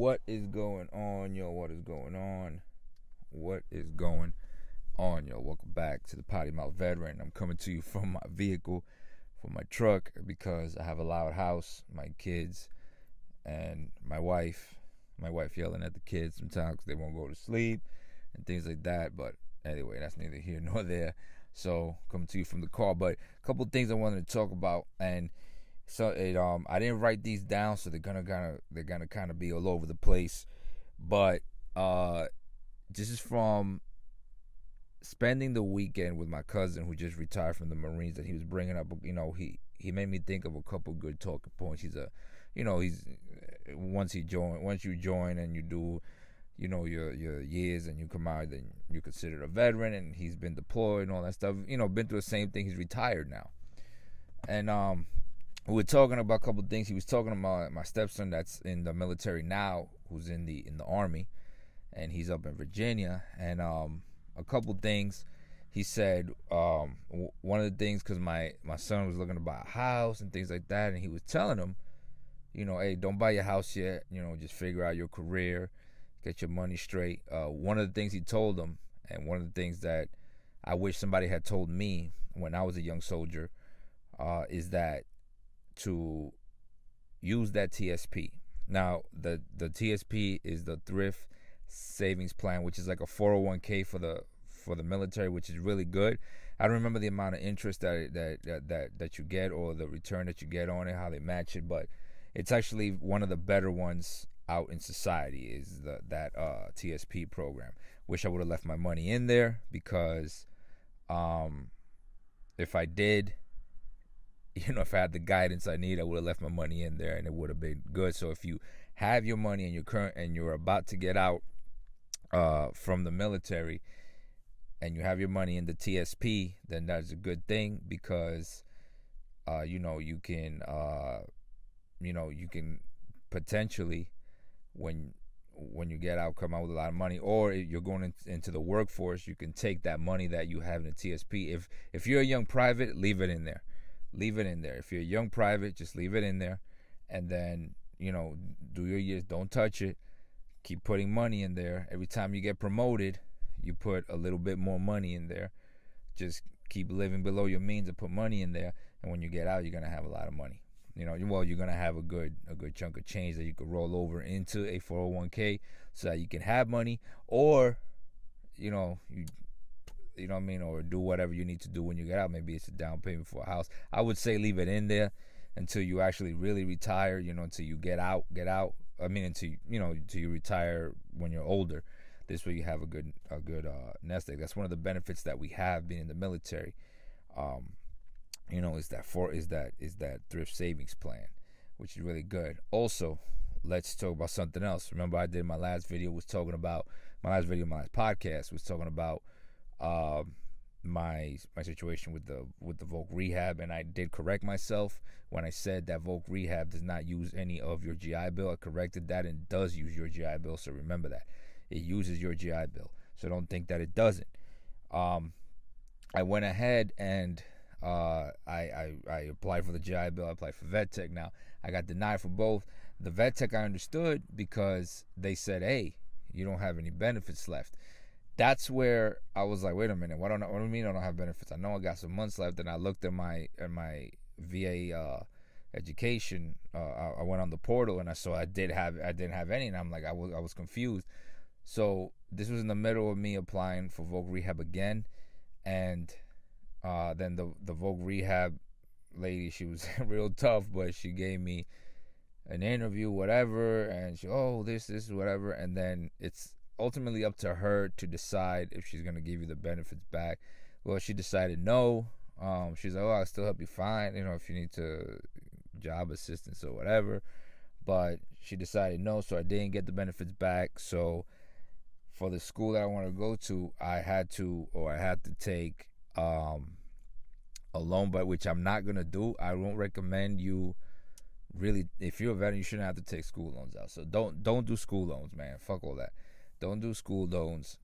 What is going on, yo? What is going on? What is going on, yo? Welcome back to the Potty Mouth Veteran. I'm coming to you from my vehicle, from my truck, because I have a loud house, my kids, and my wife. My wife yelling at the kids sometimes because they won't go to sleep and things like that. But anyway, that's neither here nor there. So coming to you from the car. But a couple of things I wanted to talk about, and so I didn't write these down, so they're gonna kind of be all over the place. But this is from spending the weekend with my cousin who just retired from the Marines, and he was bringing up, he made me think of a couple good talking points. He's once you join and you do, your years and you come out, then you're considered a veteran, and he's been deployed and all that stuff. Been through the same thing. He's retired now, and we were talking about a couple of things. He was talking about my stepson that's in the military now, who's in the Army, and he's up in Virginia. And a couple of things he said. One of the things, because my son was looking to buy a house and things like that, and he was telling him, hey, don't buy your house yet. Just figure out your career, get your money straight. One of the things he told him, and one of the things that I wish somebody had told me when I was a young soldier, is that to use that TSP. Now, the TSP is the Thrift Savings Plan, which is like a 401k for the military, which is really good. I don't remember the amount of interest that you get, or the return that you get on it, how they match it, but it's actually one of the better ones out in society, is that TSP program. Wish I would have left my money in there, because if I did, if I had the guidance I need, I would have left my money in there and it would have been good. So if you have your money and you're about to get out from the military, and you have your money in the TSP, then that's a good thing, because you can potentially, when you get out, come out with a lot of money. Or if you're going into the workforce, you can take that money that you have in the TSP. If you're a young private, leave it in there. If you're a young private, just leave it in there, and then do your years. Don't touch it. Keep putting money in there. Every time you get promoted, you put a little bit more money in there. Just keep living below your means and put money in there, and when you get out, you're gonna have a lot of money. You're gonna have a good chunk of change that you could roll over into a 401k, so that you can have money, or or do whatever you need to do when you get out. Maybe it's a down payment for a house. I would say leave it in there until you actually really retire, until you get out. Until you retire when you're older. This way you have a good nest egg. That's one of the benefits that we have being in the military. Is that thrift savings plan, which is really good. Also, let's talk about something else. Remember, I did my last podcast was talking about my situation with the Voc Rehab, and I did correct myself when I said that Voc Rehab does not use any of your GI Bill. I corrected that, and does use your GI Bill. So remember that it uses your GI Bill. So don't think that it doesn't. I went ahead and I applied for the GI Bill. I applied for VetTech. Now I got denied for both. The VetTech I understood, because they said, hey, you don't have any benefits left. That's where I was like, wait a minute, what do you mean I don't have benefits? I know I got some months left. And I looked at my VA education. I went on the portal, and I saw I didn't have any, and I'm like, I was confused. So this was in the middle of me applying for Voc Rehab again, and then the Voc Rehab lady, she was real tough, but she gave me an interview, whatever, and she, this whatever, and then it's ultimately up to her to decide if she's going to give you the benefits back. Well, she decided no. She's like, I'll still help you find, if you need to job assistance or whatever. But she decided no, so I didn't get the benefits back. So for the school that I want to go to, I had to take a loan, but which I'm not going to do. I won't recommend you. Really, if you're a veteran, you shouldn't have to take school loans out. So don't do school loans, man. Fuck all that. Don't do school loans.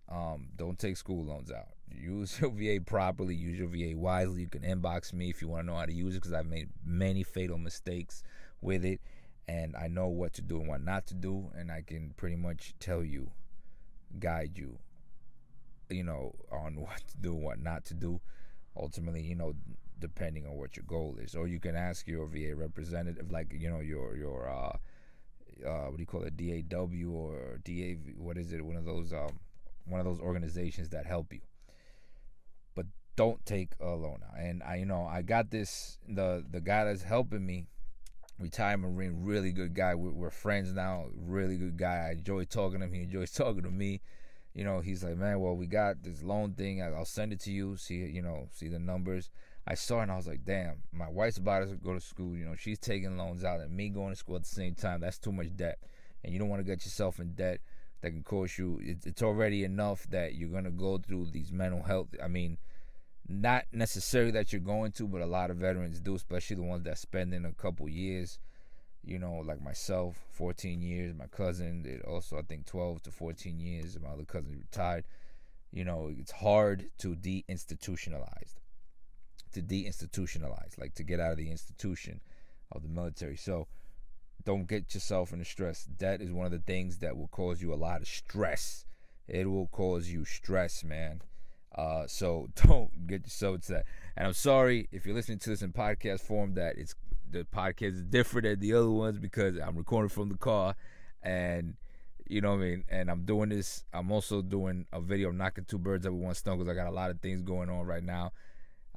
Don't take school loans out. Use your VA properly. Use your VA wisely. You can inbox me if you want to know how to use it, because I've made many fatal mistakes with it. and I know what to do and what not to do, and I can pretty much tell you, guide you, on what to do and what not to do. Ultimately, depending on what your goal is. Or you can ask your VA representative, like, your what do you call it, DAW or DAV, what is it? One of those organizations that help you. But don't take a loan out. And I got this, the guy that's helping me, retired Marine, really good guy. We're friends now, really good guy. I enjoy talking to him. He enjoys talking to me. He's like, man, well, we got this loan thing. I'll send it to you. See the numbers. I saw it and I was like, damn, my wife's about to go to school. She's taking loans out and me going to school at the same time. That's too much debt. And you don't want to get yourself in debt that can cost you. It's already enough that you're going to go through these mental health. I mean, not necessarily that you're going to, but a lot of veterans do, especially the ones that spend in a couple years. Like myself, 14 years. My cousin did also, I think, 12 to 14 years. My other cousin retired. It's hard to deinstitutionalize, like to get out of the institution of the military. So don't get yourself in the stress. Debt is one of the things that will cause you a lot of stress. It will cause you stress, man. So don't get yourself to that. And I'm sorry if you're listening to this in podcast form that the podcast is different than the other ones because I'm recording from the car, and you know what I mean. And I'm doing this. I'm also doing a video. I'm knocking two birds up with one stone because I got a lot of things going on right now.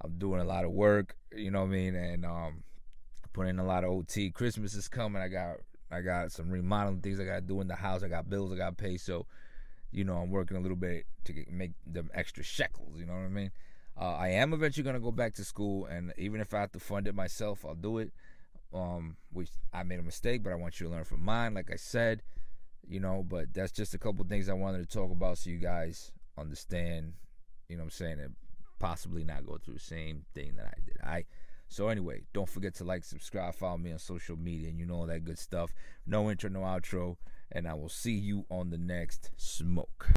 I'm doing a lot of work. You know what I mean, and putting in a lot of OT. Christmas is coming. I got some remodeling things I got to do in the house. I got bills I got to pay. So, I'm working a little bit to make them extra shekels. You know what I mean? I am eventually going to go back to school, and even if I have to fund it myself, I'll do it, which I made a mistake, but I want you to learn from mine, like I said, but that's just a couple things I wanted to talk about so you guys understand, what I'm saying, and possibly not go through the same thing that I did. So anyway, don't forget to like, subscribe, follow me on social media, and all that good stuff. No intro, no outro, and I will see you on the next smoke.